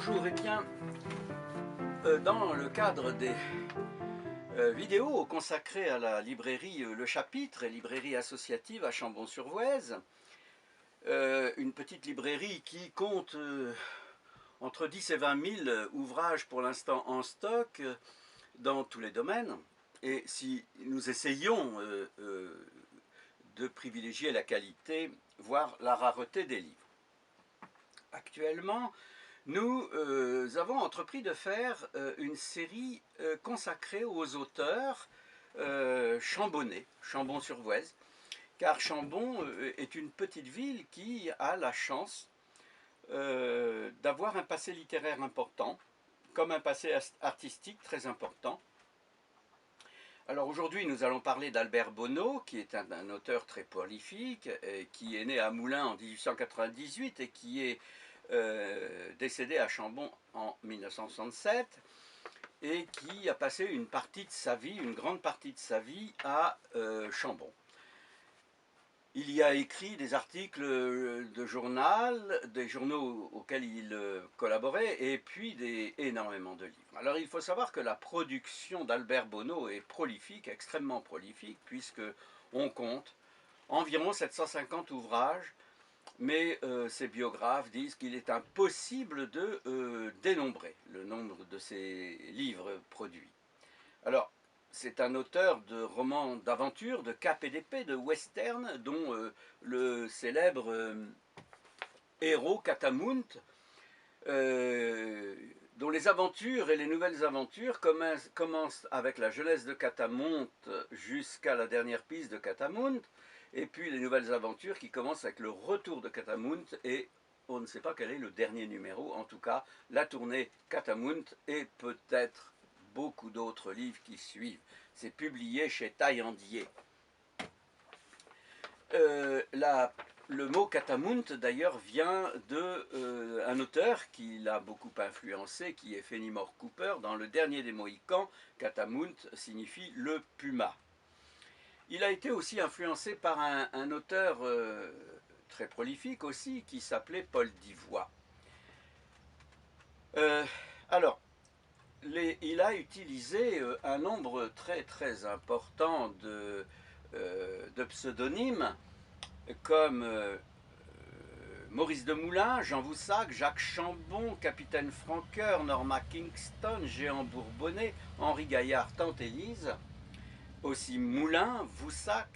Bonjour, et bien, dans le cadre des vidéos consacrées à la librairie Le Chapitre et librairie associative à Chambon-sur-Voueize, une petite librairie qui compte entre 10 et 20 000 ouvrages pour l'instant en stock dans tous les domaines. Et si nous essayons de privilégier la qualité, voire la rareté des livres. Actuellement, nous avons entrepris de faire une série consacrée aux auteurs chambonnais, Chambon-sur-Voueize, car Chambon est une petite ville qui a la chance d'avoir un passé littéraire important, comme un passé artistique très important. Alors aujourd'hui, nous allons parler d'Albert Bonneau, qui est un auteur très prolifique, qui est né à Moulins en 1898 et qui est décédé à Chambon en 1967 et qui a passé une partie de sa vie, une grande partie de sa vie à Chambon. Il y a écrit des articles de journal, des journaux auxquels il collaborait, et puis énormément de livres. Alors il faut savoir que la production d'Albert Bonneau est prolifique, extrêmement prolifique, puisque on compte environ 750 ouvrages, mais ses biographes disent qu'il est impossible de dénombrer le nombre de ses livres produits. Alors, c'est un auteur de romans d'aventure, de cap et d'épée, de western, dont le célèbre héros Catamount, dont les aventures et les nouvelles aventures commencent avec la jeunesse de Catamount jusqu'à la dernière piste de Catamount, et puis les nouvelles aventures qui commencent avec le retour de Catamount, et on ne sait pas quel est le dernier numéro, en tout cas la tournée Catamount, et peut-être beaucoup d'autres livres qui suivent. C'est publié chez Taillandier. Le mot Catamount d'ailleurs vient d'un auteur qui l'a beaucoup influencé, qui est Fenimore Cooper. Dans Le Dernier des Mohicans, Catamount signifie le puma. Il a été aussi influencé par un auteur très prolifique aussi, qui s'appelait Paul d'Ivoire. Alors, il a utilisé un nombre très important de pseudonymes, comme Maurice de Moulins, Jean Voussac, Jacques Chambon, Capitaine Franqueur, Norma Kingston, Géant Bourbonnais, Henri Gaillard, Tante Élise, aussi Moulins, Voussac,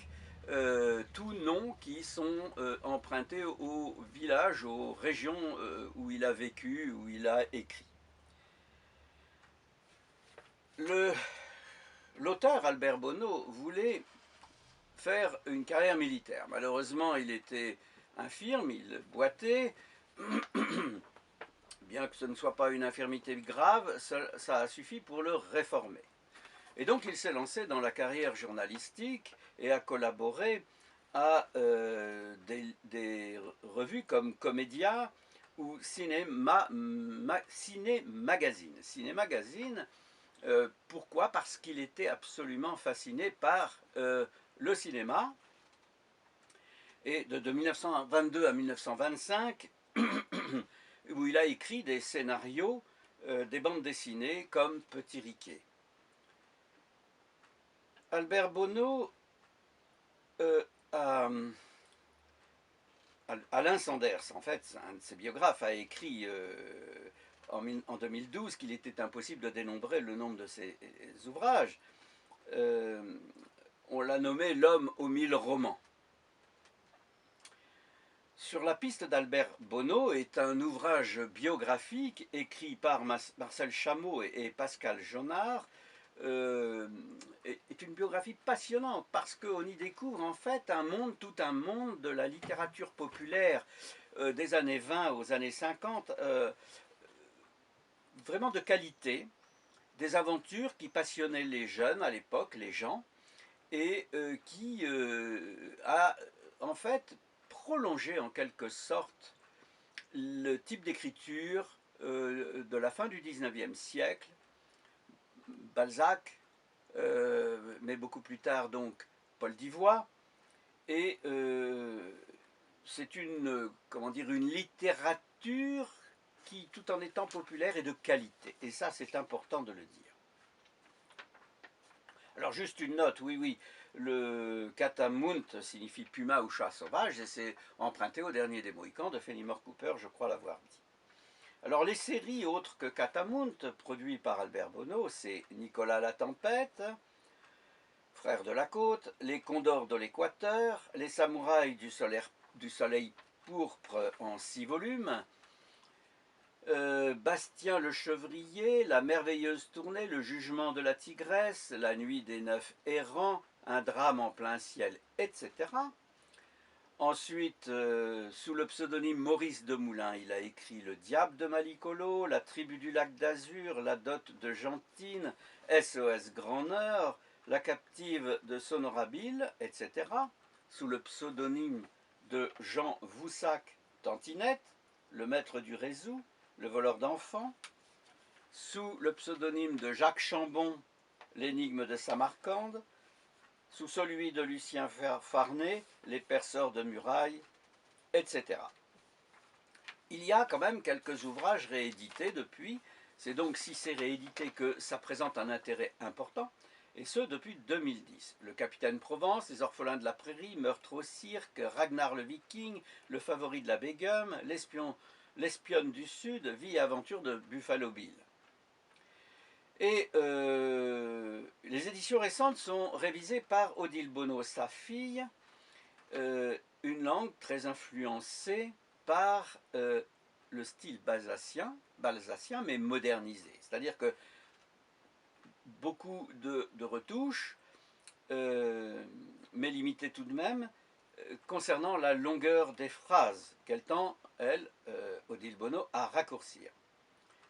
tous noms qui sont empruntés au village, aux régions où il a vécu, où il a écrit. L'auteur Albert Bonneau voulait faire une carrière militaire. Malheureusement, il était infirme, il boitait. Bien que ce ne soit pas une infirmité grave, ça a suffi pour le réformer. Et donc il s'est lancé dans la carrière journalistique et a collaboré à des revues comme Comédia ou Ciné Magazine. Ciné Magazine, pourquoi? Parce qu'il était absolument fasciné par le cinéma. Et de 1922 à 1925, où il a écrit des scénarios, des bandes dessinées comme Petit Riquet. Albert Bonneau, Alain Sanders, en fait, un de ses biographes, a écrit en 2012 qu'il était impossible de dénombrer le nombre de ses ouvrages. On l'a nommé l'homme aux 1000 romans. Sur la piste d'Albert Bonneau est un ouvrage biographique écrit par Marcel Chameau et Pascal Jonard. Est une biographie passionnante parce qu'on y découvre en fait tout un monde de la littérature populaire des années 20 aux années 50, vraiment de qualité, des aventures qui passionnaient les jeunes à l'époque, les gens, et qui a en fait prolongé en quelque sorte le type d'écriture de la fin du 19e siècle, Balzac, mais beaucoup plus tard donc Paul d'Ivoire, et c'est une littérature qui, tout en étant populaire, est de qualité. Et ça, c'est important de le dire. Alors, juste une note, oui, oui, le catamunt signifie puma ou chat sauvage, et c'est emprunté au dernier des Mohicans de Fenimore Cooper, je crois l'avoir dit. Alors, les séries autres que catamunt, produites par Albert Bonneau, c'est Nicolas la Tempête, Frères de la Côte, Les Condors de l'Équateur, Les Samouraïs du Soleil pourpre en 6 volumes, Bastien le Chevrier, La merveilleuse tournée, Le jugement de la tigresse, La nuit des 9 errants, Un drame en plein ciel, etc. Ensuite, sous le pseudonyme Maurice de Moulin, il a écrit Le diable de Malicolo, La tribu du lac d'Azur, La dot de Jantine, SOS Grand Nord, La captive de Sonorabile, etc. Sous le pseudonyme de Jean Voussac Tantinette, Le maître du Rézou, Le voleur d'enfants. Sous le pseudonyme de Jacques Chambon, L'énigme de Samarcande. Sous celui de Lucien Farnay, Les perceurs de murailles, etc. Il y a quand même quelques ouvrages réédités depuis. C'est donc si c'est réédité que ça présente un intérêt important, et ce depuis 2010. Le Capitaine Provence, Les orphelins de la prairie, Meurtre au cirque, Ragnar le Viking, Le favori de la Begum, L'espionne du Sud, Vie et aventure de Buffalo Bill. Et les éditions récentes sont révisées par Odile Bonneau, sa fille, une langue très influencée par le style balsacien, mais modernisé. C'est-à-dire que beaucoup de retouches, mais limitées tout de même, concernant la longueur des phrases, qu'elle tend, elle, Odile Bonneau, à raccourcir.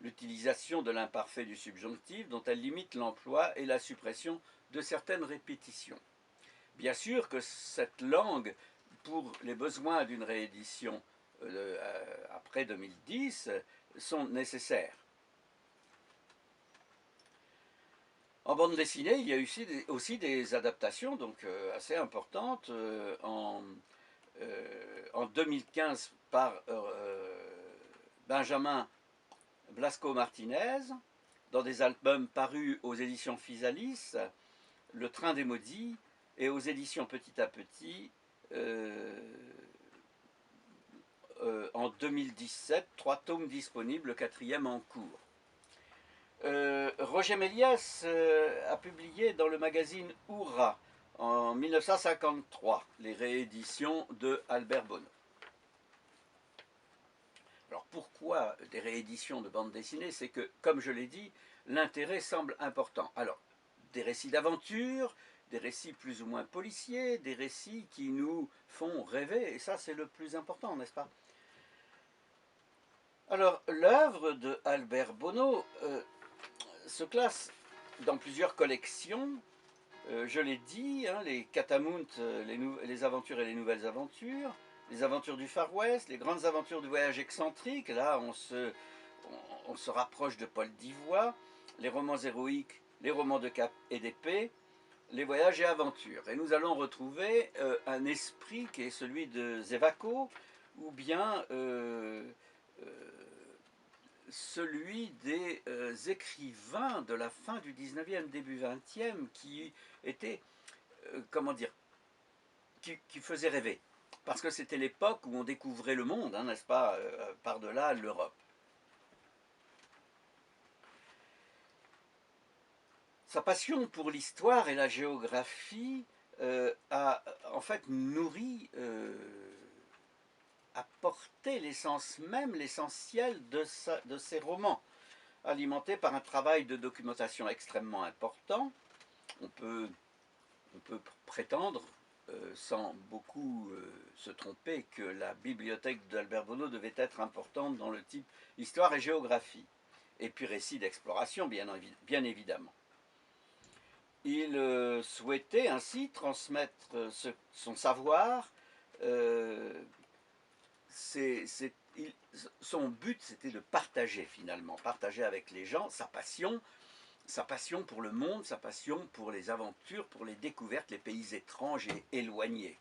L'utilisation de l'imparfait du subjonctif dont elle limite l'emploi et la suppression de certaines répétitions. Bien sûr que cette langue, pour les besoins d'une réédition après 2010, sont nécessaires. En bande dessinée, il y a eu aussi des adaptations donc, assez importantes en 2015 par Benjamin Blasco Martinez, dans des albums parus aux éditions Physalis, Le Train des Maudits, et aux éditions Petit à Petit, en 2017, 3 tomes disponibles, le 4e en cours. Roger Méliès a publié dans le magazine Hurrah, en 1953, les rééditions de Albert Bonneau. Alors pourquoi des rééditions de bande dessinée? C'est que, comme je l'ai dit, l'intérêt semble important. Alors, des récits d'aventure, des récits plus ou moins policiers, des récits qui nous font rêver, et ça c'est le plus important, n'est-ce pas? Alors, l'œuvre de Albert Bonneau se classe dans plusieurs collections. Je l'ai dit, hein, les Catamunt, les aventures et les nouvelles aventures, les aventures du Far West, les grandes aventures du voyage excentrique, là on se rapproche de Paul Divoye, les romans héroïques, les romans de cap et d'épée, les voyages et aventures. Et nous allons retrouver un esprit qui est celui de Zévaco, ou bien celui des écrivains de la fin du 19e, début 20e, qui étaient, comment dire, qui faisaient rêver. Parce que c'était l'époque où on découvrait le monde, hein, n'est-ce pas, par-delà l'Europe. Sa passion pour l'histoire et la géographie a en fait nourri, a porté l'essence même, l'essentiel de ses romans, alimenté par un travail de documentation extrêmement important. On peut prétendre, sans beaucoup se tromper, que la bibliothèque d'Albert Bonneau devait être importante dans le type histoire et géographie, et puis récit d'exploration, bien évidemment. Il souhaitait ainsi transmettre son savoir. Son but, c'était de partager finalement, partager avec les gens sa passion pour le monde, sa passion pour les aventures, pour les découvertes, les pays étranges et éloignés.